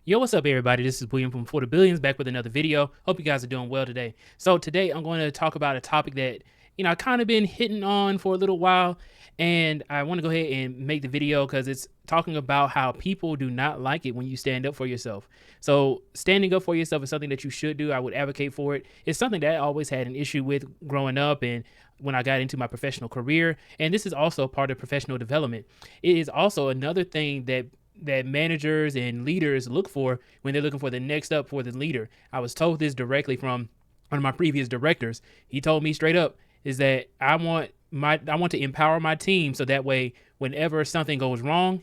Yo, what's up, everybody? This is William from For the Billions, back with another video. Hope you guys are doing well today. So today I'm going to talk about a topic that, I kind of been hitting on for a little while, and I want to go ahead and make the video because it's talking about how people do not like it when you stand up for yourself. So standing up for yourself is something that you should do. I would advocate for it. It's something that I always had an issue with growing up and when I got into my professional career. And this is also part of professional development. It is also another thing that managers and leaders look for when they're looking for the next up for the leader. I was told this directly from one of my previous directors. He told me straight up is that I want to empower my team so that way whenever something goes wrong,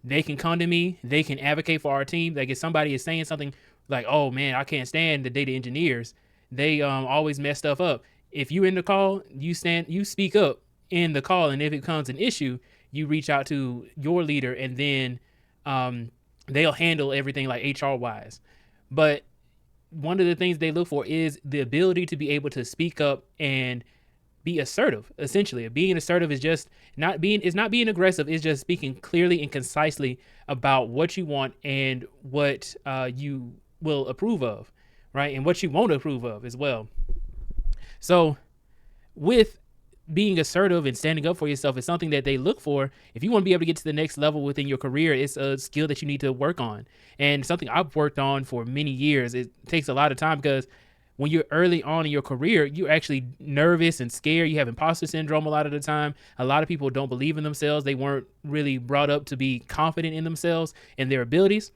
they can come to me, they can advocate for our team. Like if somebody is saying something like, "Oh man, I can't stand the data engineers. They always mess stuff up." If you in the call, you speak up in the call, and if it becomes an issue, you reach out to your leader, and then they'll handle everything like HR wise. But one of the things they look for is the ability to be able to speak up and be assertive. Essentially, being assertive is just not being aggressive. It's just speaking clearly and concisely about what you want and what you will approve of, right? And what you won't approve of as well. So with being assertive and standing up for yourself is something that they look for. If you want to be able to get to the next level within your career, it's a skill that you need to work on, and something I've worked on for many years. It takes a lot of time because when you're early on in your career, you're actually nervous and scared. You have imposter syndrome a lot of the time. A lot of people don't believe in themselves. They weren't really brought up to be confident in themselves and their abilities.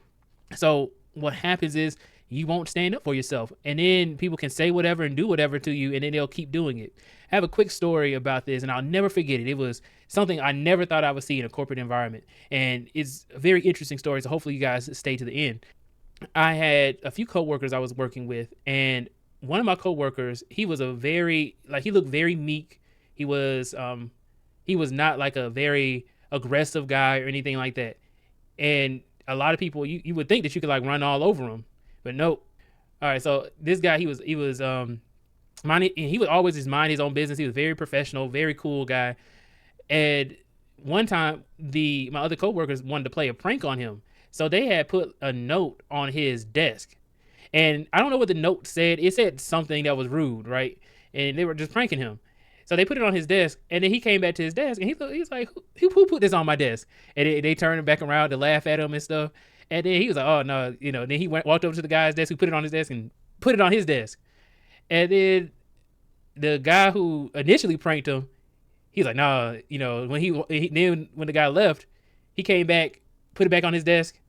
So what happens is you won't stand up for yourself, and then people can say whatever and do whatever to you, and then they'll keep doing it. I have a quick story about this, and I'll never forget it. It was something I never thought I would see in a corporate environment, and it's a very interesting story, so hopefully you guys stay to the end. I had a few coworkers I was working with, and one of my coworkers, he was he looked very meek. He was not like a very aggressive guy or anything like that. And a lot of people, you would think that you could like run all over him, but nope. All right, so this guy, he was he would always just mind his own business. He was very professional, very cool guy. And one time, my other coworkers wanted to play a prank on him, so they had put a note on his desk, and I don't know what the note said. It said something that was rude, right? And they were just pranking him. So they put it on his desk, and then he came back to his desk, and he's like, "Who put this on my desk?" And they turned him back around to laugh at him and stuff. And then he was like, "Oh no," Then he walked over to the guy's desk who put it on his desk and put it on his desk. And then the guy who initially pranked him, he's like, "Nah," then when the guy left, he came back, put it back on his desk.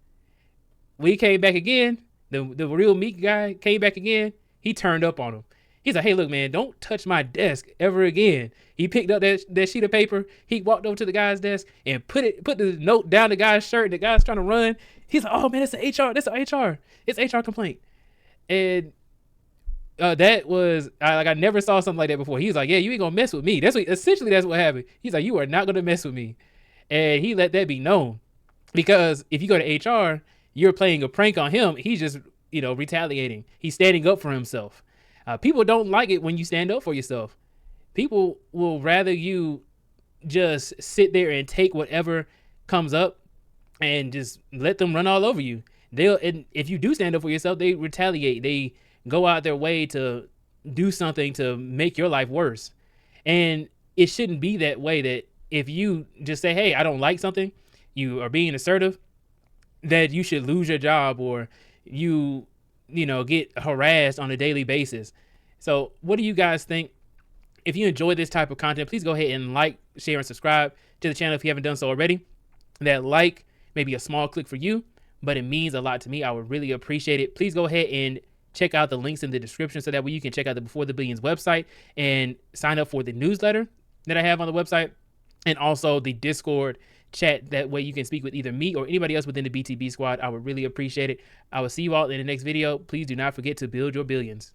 When he came back again, the real meek guy came back again. He turned up on him. He's like, "Hey, look, man, don't touch my desk ever again." He picked up that sheet of paper. He walked over to the guy's desk and put the note down the guy's shirt. The guy's trying to run. He's like, "Oh man, it's an HR. That's an HR. It's an HR complaint." And that was I never saw something like that before. He was like, "Yeah, you ain't gonna mess with me." That's what happened. He's like, "You are not gonna mess with me," and he let that be known, because if you go to HR, you're playing a prank on him. He's just retaliating. He's standing up for himself. People don't like it when you stand up for yourself. People will rather you just sit there and take whatever comes up and just let them run all over you. And if you do stand up for yourself, they retaliate. They go out their way to do something to make your life worse. And it shouldn't be that way, that if you just say, "Hey, I don't like something," you are being assertive, that you should lose your job or you get harassed on a daily basis. So what do you guys think? If you enjoy this type of content, please go ahead and like, share, and subscribe to the channel if you haven't done so already. That like may be a small click for you, but it means a lot to me. I would really appreciate it. Please go ahead and check out the links in the description so that way you can check out the Before the Billions website and sign up for the newsletter that I have on the website, and also the Discord chat. That way you can speak with either me or anybody else within the BTB squad. I would really appreciate it. I will see you all in the next video. Please do not forget to build your billions.